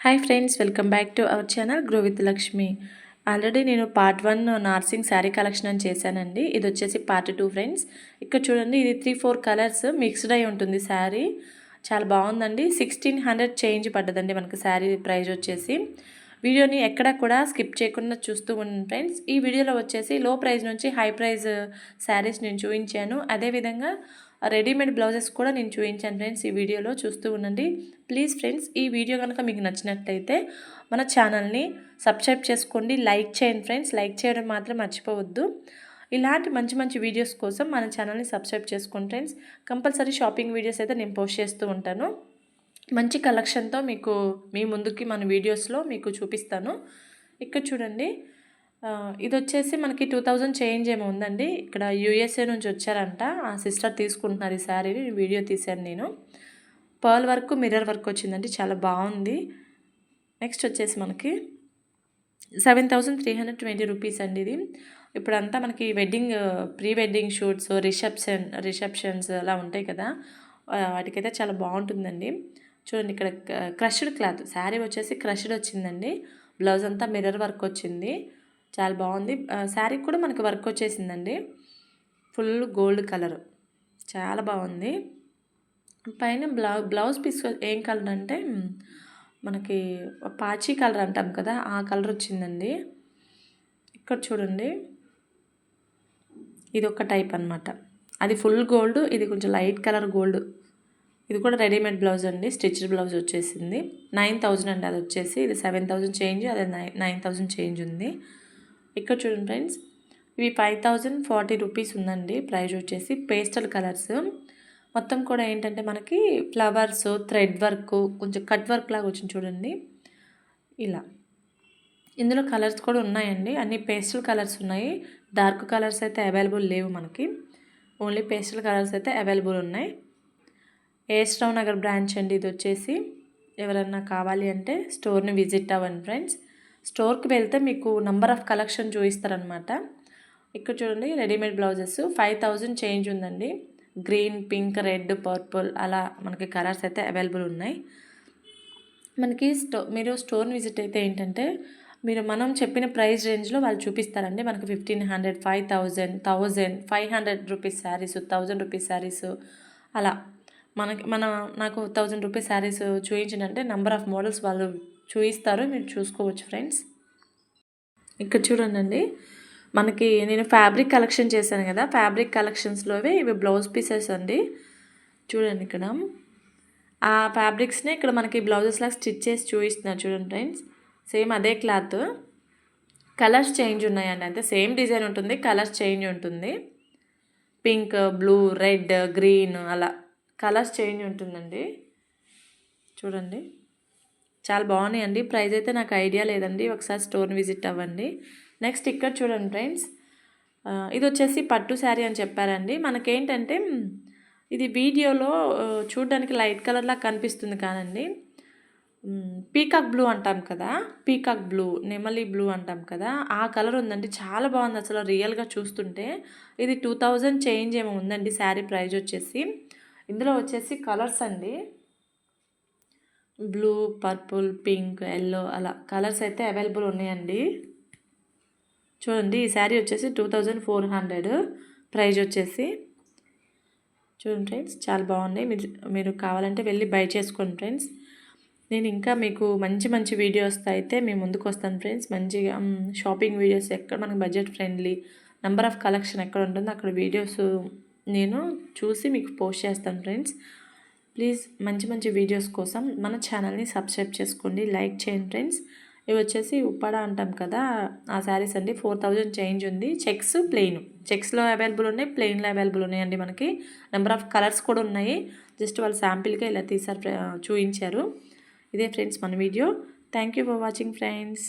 Hi friends, welcome back to our channel grow with Lakshmi. Already నేను part 1 Narsingi sari collection అని చేశానండి. ఇది వచ్చేసి పార్ట్ 2 ఫ్రెండ్స్. ఇక్కడ చూడండి, ఇది 3-4 కలర్స్ మిక్స్డ్ అయి ఉంటుంది శారీ. చాలా బాగుందండి. 1600 చేంజ్ పడ్డదండి మనకి శారీ ప్రైస్ వచ్చేసి. వీడియోని ఎక్కడ కూడా స్కిప్ చేయకుండా చూస్తూ ఉండండి ఫ్రెండ్స్. ఈ వీడియోలో వచ్చేసి లో ప్రైస్ నుంచి హై ప్రైస్ శారీస్ నేను చూపించాను. అదేవిధంగా రెడీమేడ్ బ్లౌజెస్ కూడా నేను చూపించాను ఫ్రెండ్స్. ఈ వీడియోలో చూస్తూ ఉండండి. ప్లీజ్ ఫ్రెండ్స్, ఈ వీడియో కనుక మీకు నచ్చినట్లయితే మన ఛానల్ని సబ్స్క్రైబ్ చేసుకోండి, లైక్ చేయండి ఫ్రెండ్స్. లైక్ చేయడం మాత్రం మర్చిపోవద్దు. ఇలాంటి మంచి మంచి వీడియోస్ కోసం మన ఛానల్ని సబ్స్క్రైబ్ చేసుకోండి ఫ్రెండ్స్. కంపల్సరీ షాపింగ్ వీడియోస్ అయితే నేను పోస్ట్ చేస్తూ ఉంటాను. మంచి కలెక్షన్తో మీకు మీ ముందుకి మన వీడియోస్లో మీకు చూపిస్తాను. ఇక్కడ చూడండి, ఇది వచ్చేసి మనకి 2000 చేంజ్ ఏమో ఉందండి. ఇక్కడ యూఎస్ఏ నుంచి వచ్చారంట, ఆ సిస్టర్ తీసుకుంటున్నారు ఈ శారీని. వీడియో తీశాను నేను. పర్ల్ వర్క్, మిర్రర్ వర్క్ వచ్చిందండి, చాలా బాగుంది. నెక్స్ట్ వచ్చేసి మనకి 7320 రూపీస్ అండి ఇది. ఇప్పుడంతా మనకి wedding, pre wedding shoots, receptions అలా ఉంటాయి కదా, వాటికైతే చాలా బాగుంటుందండి. చూడండి, ఇక్కడ క్రష్డ్ క్లాత్ శారీ వచ్చేసి క్రష్డ్ వచ్చిందండి. బ్లౌజ్ అంతా మిర్రర్ వర్క్ వచ్చింది, చాలా బాగుంది. శారీకి కూడా మనకి వర్క్ వచ్చేసిందండి. ఫుల్ గోల్డ్ కలర్, చాలా బాగుంది. పైన బ్లౌజ్ పీస్ ఏం కలర్ అంటే మనకి పాచి కలర్ అంటాం కదా, ఆ కలర్ వచ్చిందండి. ఇక్కడ చూడండి, ఇది ఒక టైప్ అనమాట. అది ఫుల్ గోల్డ్, ఇది కొంచెం లైట్ కలర్ గోల్డ్. ఇది కూడా రెడీమేడ్ బ్లౌజ్ అండి, స్టిచ్డ్ బ్లౌజ్ వచ్చేసింది. 9000 అండి అది వచ్చేసి. ఇది 7000 చేంజ్, అదే 9000 చేంజ్ ఉంది. ఇక్కడ చూడండి ఫ్రెండ్స్, ఇవి 5040 రూపీస్ ఉందండి ప్రైస్ వచ్చేసి. పేస్టల్ కలర్స్ మొత్తం కూడా ఏంటంటే మనకి ఫ్లవర్స్, థ్రెడ్ వర్క్, కొంచెం కట్ వర్క్ లాగా వచ్చింది చూడండి ఇలా. ఇందులో కలర్స్ కూడా ఉన్నాయండి, అన్ని పేస్టల్ కలర్స్ ఉన్నాయి. డార్క్ కలర్స్ అయితే అవైలబుల్ లేవు మనకి, ఓన్లీ పేస్టల్ కలర్స్ అయితే అవైలబుల్ ఉన్నాయి. ఏఎస్ రావు నగర్ బ్రాంచ్ అండి ఇది వచ్చేసి. ఎవరన్నా కావాలి అంటే స్టోర్ని విజిట్ అవ్వండి ఫ్రెండ్స్. స్టోర్కి వెళ్తే మీకు నంబర్ ఆఫ్ కలెక్షన్ చూపిస్తారనమాట. ఇక్కడ చూడండి, రెడీమేడ్ బ్లౌజెస్ 5000 చేంజ్ ఉందండి. గ్రీన్, పింక్, రెడ్, పర్పుల్ అలా మనకి కలర్స్ అయితే అవైలబుల్ ఉన్నాయి. మనకి మీరు స్టోర్ని విజిట్ అయితే ఏంటంటే మనం చెప్పిన ప్రైస్ రేంజ్లో వాళ్ళు చూపిస్తారండి. మనకి 1500, 5000, 1000, 500 రూపీస్ శారీస్, 1000 రూపీస్ శారీస్ అలా నాకు 1000 రూపీస్ శారీస్ చూపించినంటే నెంబర్ ఆఫ్ మోడల్స్ వాళ్ళు చూపిస్తారు, మీరు చూసుకోవచ్చు ఫ్రెండ్స్. ఇక్కడ చూడండి, మనకి నేను ఫ్యాబ్రిక్ కలెక్షన్ చేశాను కదా, ఫ్యాబ్రిక్ కలెక్షన్స్లోవే ఇవి బ్లౌజ్ పీసెస్ అండి. చూడండి, ఇక్కడ ఆ ఫ్యాబ్రిక్స్ని ఇక్కడ మనకి బ్లౌజెస్ లాగా స్టిచ్ చేసి చూపిస్తున్నారు చూడండి ఫ్రెండ్స్. సేమ్ అదే క్లాత్, కలర్స్ చేంజ్ ఉన్నాయండి, అంతే. సేమ్ డిజైన్ ఉంటుంది, కలర్స్ చేంజ్ ఉంటుంది. పింక్, బ్లూ, రెడ్, గ్రీన్ అలా కలర్స్ చేంజ్ ఉంటుందండి. చూడండి, చాలా బాగున్నాయండి. ప్రైస్ అయితే నాకు ఐడియా లేదండి, ఒకసారి స్టోర్ని విజిట్ అవ్వండి. నెక్స్ట్ ఇక్కడ చూడండి ఫ్రెండ్స్, ఇది వచ్చేసి పట్టు శారీ అని చెప్పారండి. మనకేంటంటే ఇది వీడియోలో చూడడానికి లైట్ కలర్లా కనిపిస్తుంది కానండి, పీకాక్ బ్లూ అంటాం కదా, పీకాక్ బ్లూ, నెమలి బ్లూ అంటాం కదా, ఆ కలర్ ఉందండి. చాలా బాగుంది అసలు రియల్గా చూస్తుంటే. ఇది 2000 చేంజ్ ఏమో ఉందండి శారీ ప్రైస్ వచ్చేసి. ఇందులో వచ్చేసి కలర్స్ అండి, బ్లూ, పర్పుల్, పింక్, ఎల్లో అలా కలర్స్ అయితే అవైలబుల్ ఉన్నాయండి. చూడండి, ఈ శారీ వచ్చేసి 2400 ప్రైజ్ వచ్చేసి. చూడండి ఫ్రెండ్స్, చాలా బాగున్నాయి. మీరు కావాలంటే వెళ్ళి బై చేసుకోండి ఫ్రెండ్స్. నేను ఇంకా మీకు మంచి మంచి వీడియోస్ అయితే మేము ముందుకు వస్తాను ఫ్రెండ్స్. మంచిగా షాపింగ్ వీడియోస్, ఎక్కడ మనకి budget friendly, number of collection ఎక్కడ ఉంటుందో అక్కడ వీడియోస్ నేను చూసి మీకు పోస్ట్ చేస్తాను ఫ్రెండ్స్. ప్లీజ్ మంచి మంచి వీడియోస్ కోసం మన ఛానల్ని సబ్స్క్రైబ్ చేసుకోండి, లైక్ చేయండి ఫ్రెండ్స్. ఇవి వచ్చేసి ఉప్పాడ అంటాం కదా, ఆ శారీస్ అండి. 4000 చేంజ్ ఉంది. చెక్స్, ప్లెయిన్, చెక్స్లో అవైలబుల్ ఉన్నాయి, ప్లెయిన్లో అవైలబుల్ ఉన్నాయండి. మనకి నెంబర్ ఆఫ్ కలర్స్ కూడా ఉన్నాయి. జస్ట్ వాళ్ళు శాంపిల్గా ఇలా చూపించారు. ఇదే ఫ్రెండ్స్ మన video. Thank you for watching friends.